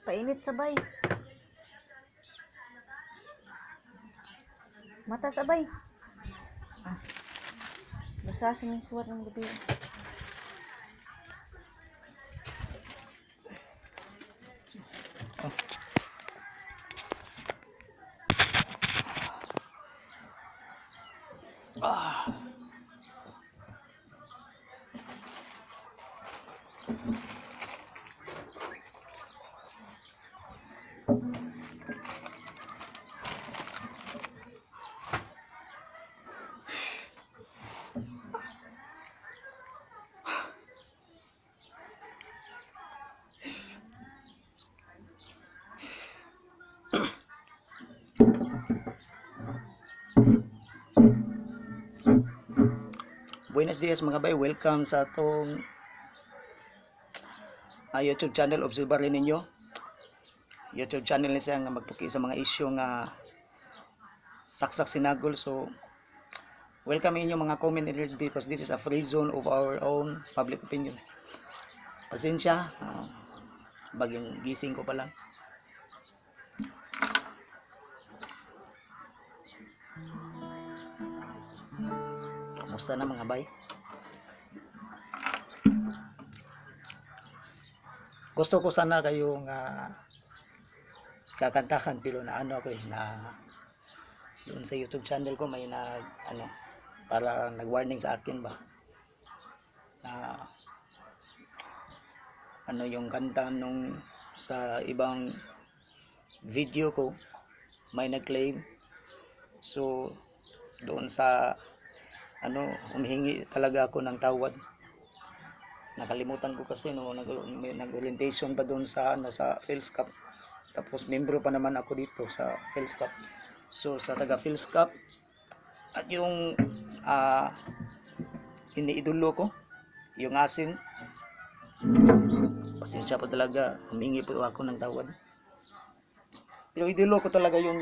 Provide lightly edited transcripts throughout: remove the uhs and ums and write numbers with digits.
Painit sabay. Mata sabay. Ah. Basa sa mga suwat ng gabi. Buenos dias mga bay, welcome sa atong YouTube channel. Observer rin ninyo YouTube channel ni siya nga magtuki sa mga issue nga saksak sinagol. So welcome inyo mga comment in it because this is a free zone of our own public opinion. Pasensya, bagong gising ko pa lang. Kamusta na mga bay? Gusto ko sana kayong kakantahan pero na ano ako na doon sa YouTube channel ko may para nag-warning sa akin ba na yung kanta nung sa ibang video ko may nag-claim. So doon sa humihingi talaga ako ng tawad. Nakalimutan ko kasi nag-orientation pa doon sa sa Phils Cup. Tapos membro pa naman ako dito sa Phils Cup. So sa taga Phils Cup at yung iniidolo ko, yung asin. Pasensya po talaga, humingi po ako ng tawad. Pero idolo ko talaga yung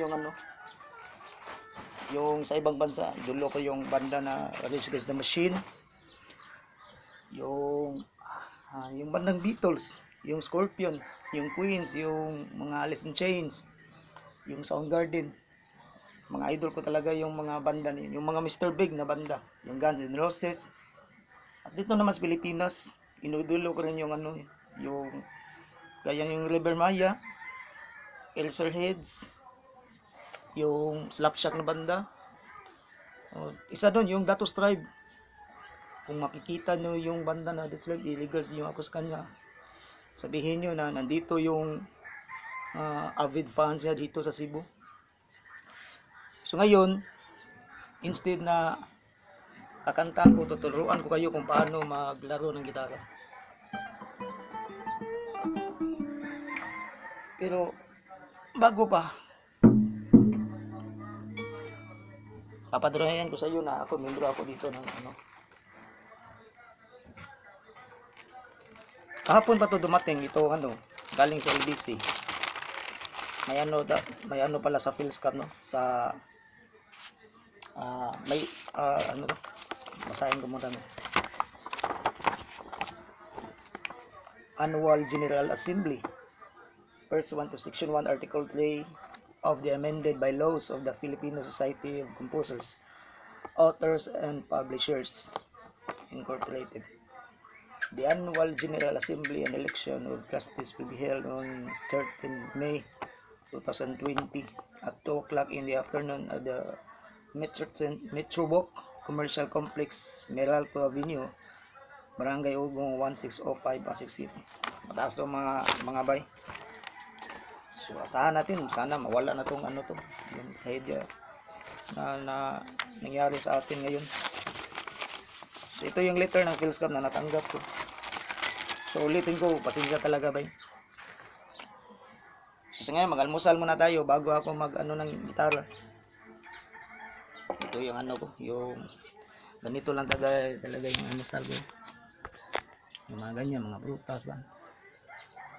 yung sa ibang bansa, idolo ko yung banda na Rage Against the Machine. Yung bandang Beatles, yung Scorpion, yung Queens, yung mga Alice in Chains, yung Soundgarden. Mga idol ko talaga yung mga banda, yung mga Mr. Big na banda, yung Guns N' Roses. At dito naman sa Pilipinas, inudulo ko rin yung yung gaya yung River Maya, Elserheads, yung Slapshot na banda. Isa doon yung Datos Tribe. Kung makikita nyo yung banda na Detroit Illegals yung ako sa kanya, sabihin nyo na nandito yung avid fans niya dito sa Cebu. So ngayon, instead na kakanta ko, tuturuan ko kayo kung paano maglaro ng gitara. Pero bago pa, papadroyan ko sa iyo na ako, membro ako dito ng kahapon pa to dumating ito galing sa LBC. May pala sa Phils Cup sa basahin ko muna Annual General Assembly pursuant to Section 1 Article 3 of the amended bylaws of the Filipino Society of Composers, Authors and Publishers Incorporated. The Annual General Assembly and election of trustees will be held on 13 May 2020 at 2 o'clock in the afternoon at the Metrobok Commercial Complex, Meralco Avenue, Barangay Ugong 1605, Pasig City. Mataas to mga bay. So asahan natin, sana mawala na tong yung head na nangyari sa atin ngayon. So ito yung letter ng Phils Cup na natanggap ko. So ulitin ko, pasensya talaga bay. So ngayon mag-almusal muna tayo bago ako ng gitara. Ito yung yung ganito lang talaga yung almusal ko. Yung mga ganyan, mga prutas ba.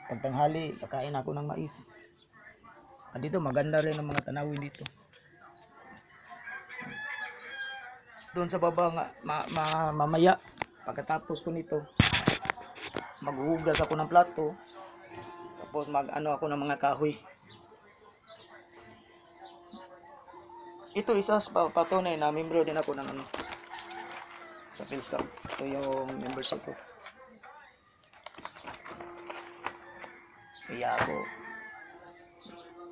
Pagtanghali, kakain ako ng mais. At dito maganda rin ang mga tanawin dito. Doon sa baba nga mamaya pagkatapos ko nito maghuhugas ako ng plato, Tapos mag-ano ako ng mga kahoy. Ito isa sa patunay na membro din ako ng ano, sa PhilSCAP. Ito yung membership ko. Kaya ako,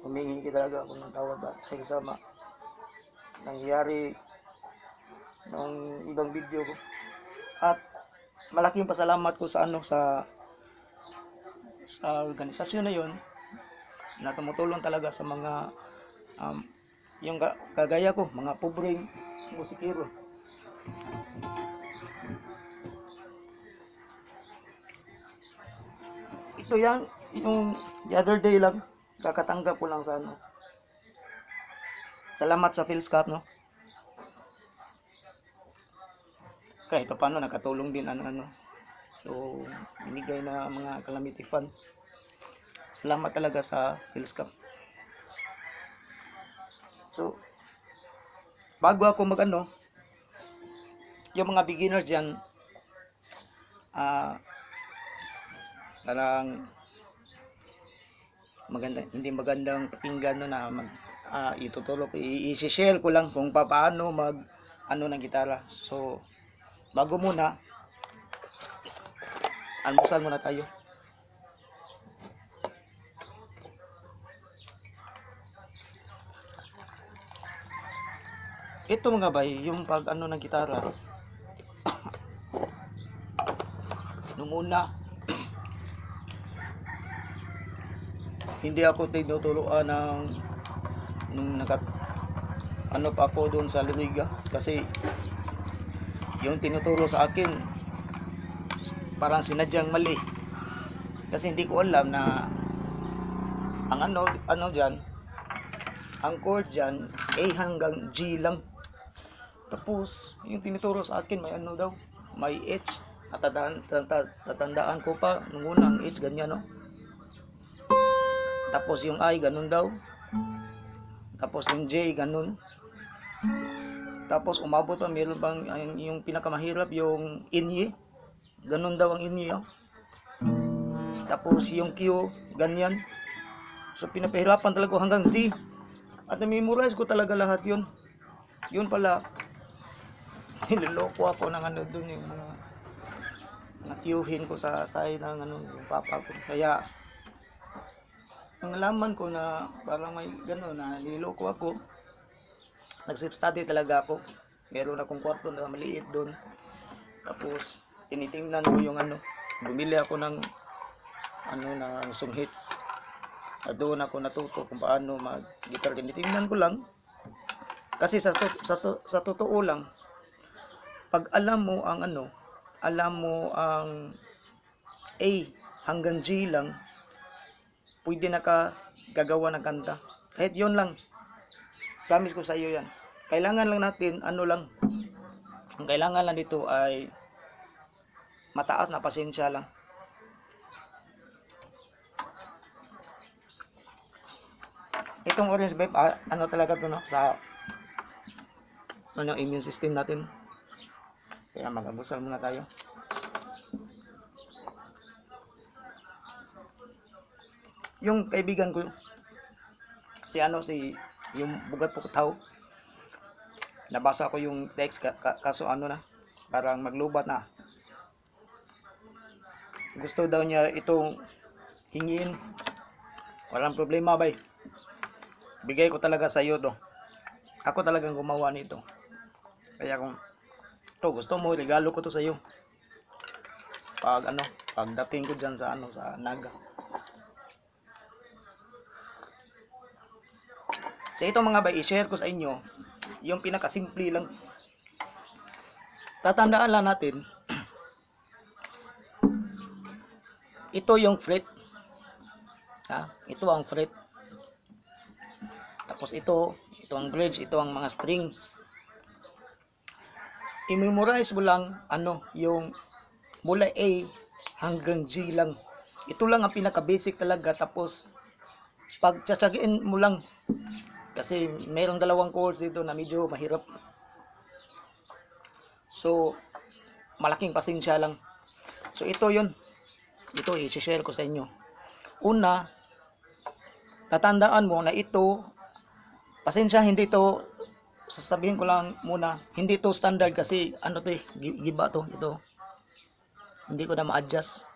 humingi talaga ako ng tawad at dahil sa nangyari ng ibang video ko. At malaking pasalamat ko sa ano, sa organisasyon na yon na tumutulong talaga sa mga yung kagaya ko, mga pobreng musikero. Ito yung the other day lang, kakatanggap ko lang sa ano. Salamat sa PhilSCAP, no? Kahit paano nakatulong din ano. So, binigay na mga calamity fund. Salamat talaga sa PhilSCAP. So, bago ako mag-ano, yung mga beginners dyan, parang hindi magandang pakinggan no, na ituturo ko, i-share ko lang kung paano mag-ano ng gitara. So, bago muna, almusal muna tayo. Ito mga bay, yung pag ano ng gitara, nung una, hindi ako tinuturuan nung ano pa ako doon sa Luriga, kasi yung tinuturo sa akin parang sinadyang mali, kasi hindi ko alam na ang ano dyan, ang chord dyan A hanggang G lang. Tapos yung tinuturo sa akin may ano daw, may H. At tatandaan ko pa nung una ang H ganyan, no? Tapos yung I ganun daw. Tapos yung J ganun. Tapos umabot pa, meron bang yung pinakamahirap, yung inye. Ganun daw ang inye, oh. Tapos yung Q ganyan. So pinapahirapan talaga hanggang Z. At na-memorize ko talaga lahat yun. Yun pala, niloloko ako ng ano dun, yung mga natiyuhin ko sa side ng ano, yung papa ko. Kaya nang nalaman ko na parang may gano'n na niloloko ako, nag-self-study talaga ako. Meron akong kwarto na maliit doon. Tapos tinitingnan ko yung ano, bumili ako ng ano, ng song hits. At doon ako natuto kung paano mag-guitar. Tinitingnan ko lang. Kasi sa totoo lang, pag alam mo ang ano, alam mo ang A hanggang G lang, pwede na ka gagawa ng kanta. Kahit yun lang. Promise ko sa iyo yan. Kailangan lang natin, ano lang, ang kailangan lang dito ay mataas na pasensya lang. Itong orange vape, ano talaga to, no? Sa ano, yung immune system natin. Kaya mag-abusal muna tayo. Yung kaibigan ko, si yung Bugat Pukutaw, nabasa ko yung text, kaso ano na, parang maglubat na. Gusto daw niya itong hingin. Walang problema, bay. Bigay ko talaga sa iyo to. Ako talagang gumawa nito. Kaya kung to gusto mo, regalo ko to sa iyo. Pagdating ko diyan sa sa Naga. So ito mga bay, i-share ko sa inyo yung pinakasimple lang. Tatandaan lang natin, ito yung fret. Ito ang fret. Tapos ito ang bridge, ito ang mga string. I-memorize mo lang yung mula A hanggang G lang. Ito lang ang pinaka-basic talaga. Tapos pagtsatsagiin mo lang, kasi mayroong dalawang chords dito na medyo mahirap. So malaking pasensya lang. So ito yun. Ito i-share ko sa inyo. una, tatandaan mo na ito, pasensya, hindi to, sasabihin ko lang muna, hindi to standard kasi ano to giba to, ito. Hindi ko na ma-adjust.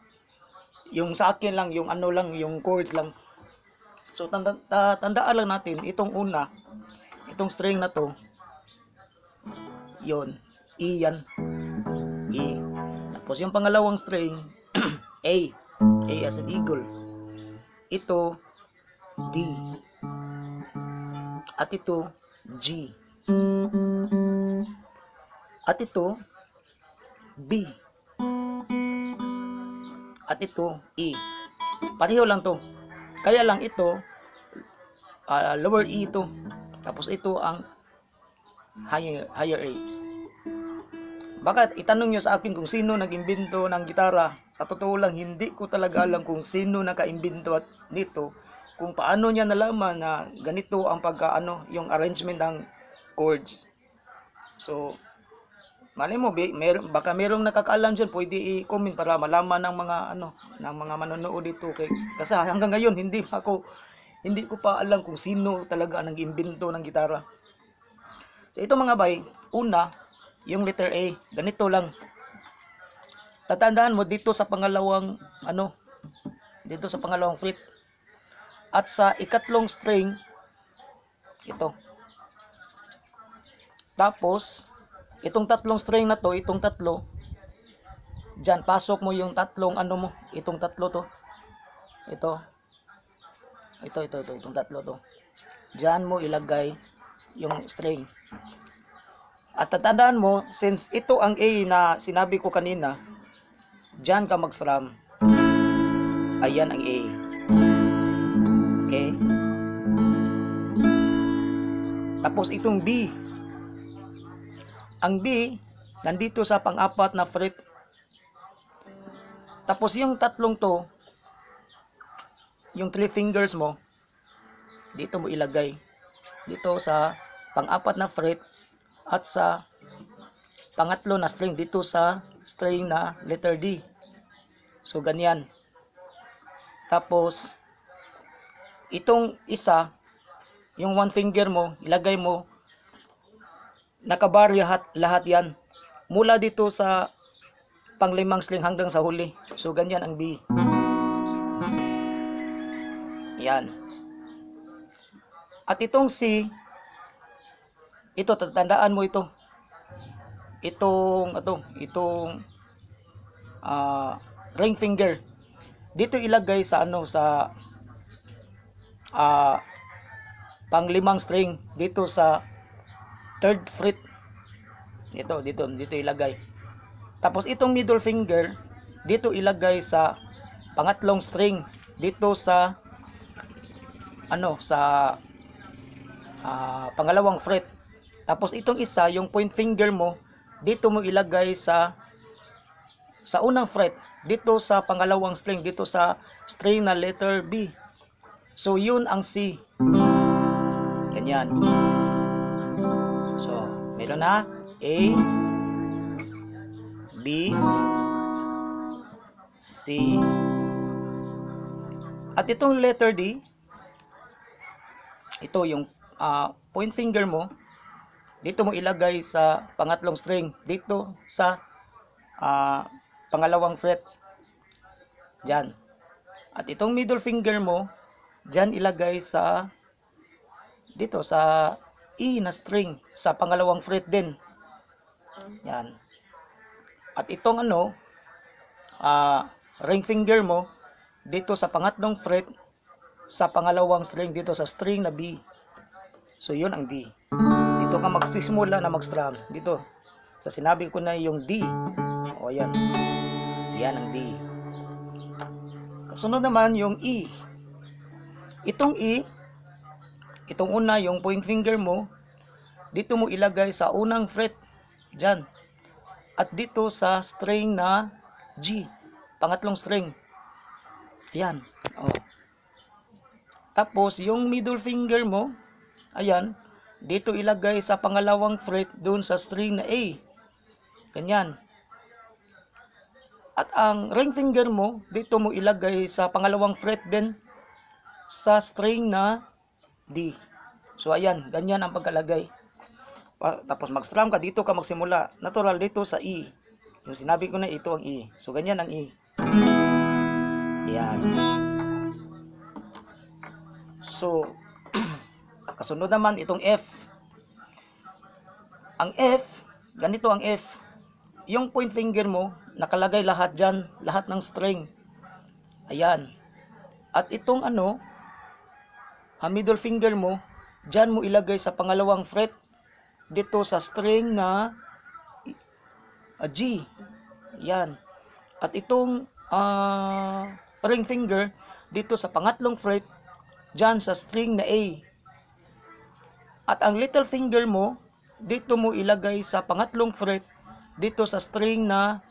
Yung sa akin lang, yung ano lang, yung chords lang. So tandaan lang natin, itong una, itong string na to, yon, E yan. E. Tapos yung pangalawang string, A. A as in eagle. Ito, D. At ito, G. At ito, B. At ito, E. Pareho lang to. Kaya lang ito, lower E ito. Tapos ito ang higher A. Baka itanong nyo sa akin kung sino nag-imbento ng gitara. Sa totoo lang, hindi ko talaga alam kung sino naka-imbento nito. Kung paano niya nalaman na ganito ang yung arrangement ng chords. So, malay mo, baka merong nakakaalam dyan, pwede i-comment para malaman ng mga manonood dito. Kasi hanggang ngayon, hindi ko pa alam kung sino talaga ang nag-imbento ng gitara. So, ito mga bay, una, yung letter A, ganito lang. Tatandaan mo dito sa pangalawang, dito sa pangalawang fret. At sa ikatlong string, ito. Tapos, itong tatlong string na to, itong tatlo, dyan, pasok mo yung tatlong itong tatlo to. Ito, itong tatlo to. Dyan mo ilagay yung string. At tatandaan mo, since ito ang A na sinabi ko kanina, dyan ka mag-strum. Ayan ang A. Okay? Tapos itong B. Ang B, nandito sa pang-apat na fret. Tapos yung tatlong to, yung 3 fingers mo, dito mo ilagay. Dito sa pang-apat na fret at sa pangatlo na string, dito sa string na letter D. So, ganyan. Tapos, itong isa, yung 1 finger mo, ilagay mo, nakabar lahat yan. Mula dito sa panglimang string hanggang sa huli. So, ganyan ang B. Yan. At itong C, ito, tatandaan mo ito. Itong ring finger. Dito ilagay sa sa panglimang string, dito sa third fret. Dito ilagay. Tapos itong middle finger, dito ilagay sa pangatlong string, dito sa pangalawang fret. Tapos itong isa, yung point finger mo, dito mo ilagay sa unang fret, dito sa pangalawang string, dito sa string na letter B. So yun ang C. Ganyan. So, meron na A, B, C. At itong letter D, ito yung point finger mo, dito mo ilagay sa pangatlong string, dito sa pangalawang fret. Diyan. At itong middle finger mo, diyan ilagay sa dito sa E na string, sa pangalawang fret din. Yan. At itong ring finger mo, dito sa pangatlong fret, sa pangalawang string, dito sa string na B. So yun ang D. Dito ka magsisimula na mag-strum. Dito. Sa sinabi ko na yung D. O yan. Yan ang D. Kasunod naman yung E. Itong E, itong una, yung point finger mo, dito mo ilagay sa unang fret. Diyan. At dito sa string na G. Pangatlong string. Ayan. O. Tapos, yung middle finger mo, ayan, dito ilagay sa pangalawang fret doon sa string na A. Ganyan. At ang ring finger mo, dito mo ilagay sa pangalawang fret din sa string na D. So ayan, ganyan ang pagkalagay. Tapos mag-strum ka, dito ka magsimula. Natural dito sa E. Yung sinabi ko na ito ang E. So ganyan ang E. Ayan. So, kasunod naman itong F. Ang F, ganito ang F. Yung point finger mo, nakalagay lahat dyan, lahat ng string. Ayan. At itong ang middle finger mo, dyan mo ilagay sa pangalawang fret, dito sa string na G. Ayan. At itong ring finger, dito sa pangatlong fret, dyan sa string na A. At ang little finger mo, dito mo ilagay sa pangatlong fret, dito sa string na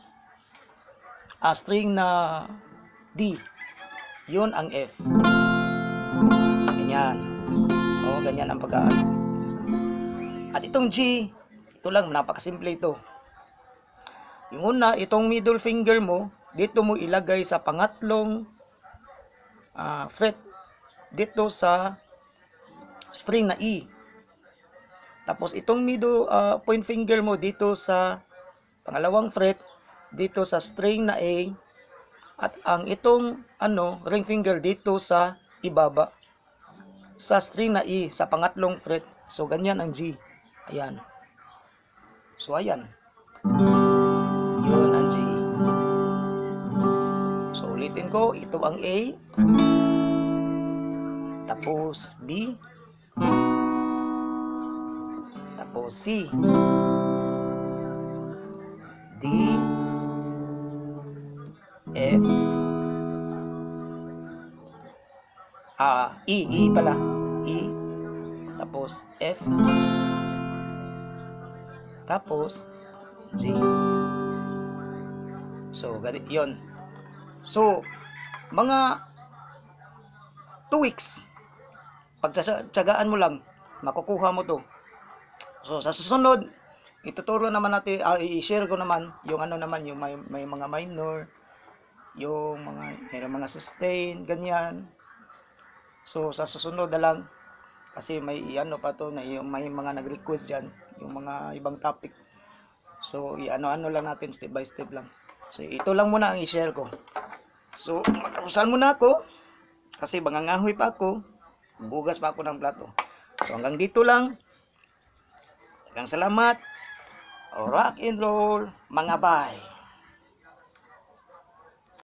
D. Yun ang F. Ganyan. O, ganyan ang pagkaan. At itong G, ito lang, napakasimple ito. Yung una, itong middle finger mo, dito mo ilagay sa pangatlong fret, dito sa string na E. Tapos itong middle point finger mo dito sa pangalawang fret, dito sa string na A. At ang itong ring finger dito sa ibaba, sa string na E, sa pangatlong fret. So ganyan ang G. Ayan. So ayan. Yun ang G. So ulitin ko, ito ang A. Tapos B. Tapos C. D. F. E pala. E. Tapos F. Tapos G. So, ganito yun. So, mga 2 weeks, pagtsagaan mo lang, makukuha mo to. So, sa susunod, ituturo naman natin, i-share ko naman yung naman, yung may mga minor, yung mga sustain, ganyan. So, sa susunod na lang, kasi may pa to, na yung may mga nag-request dyan, yung mga ibang topic. So, ano lang natin, step by step lang. So, ito lang muna ang i-share ko. So, mag-arusan muna ako, kasi bangangahoy pa ako, bugas pa ako ng plato. So, hanggang dito lang. Hanggang salamat. Rock and roll, mga bay.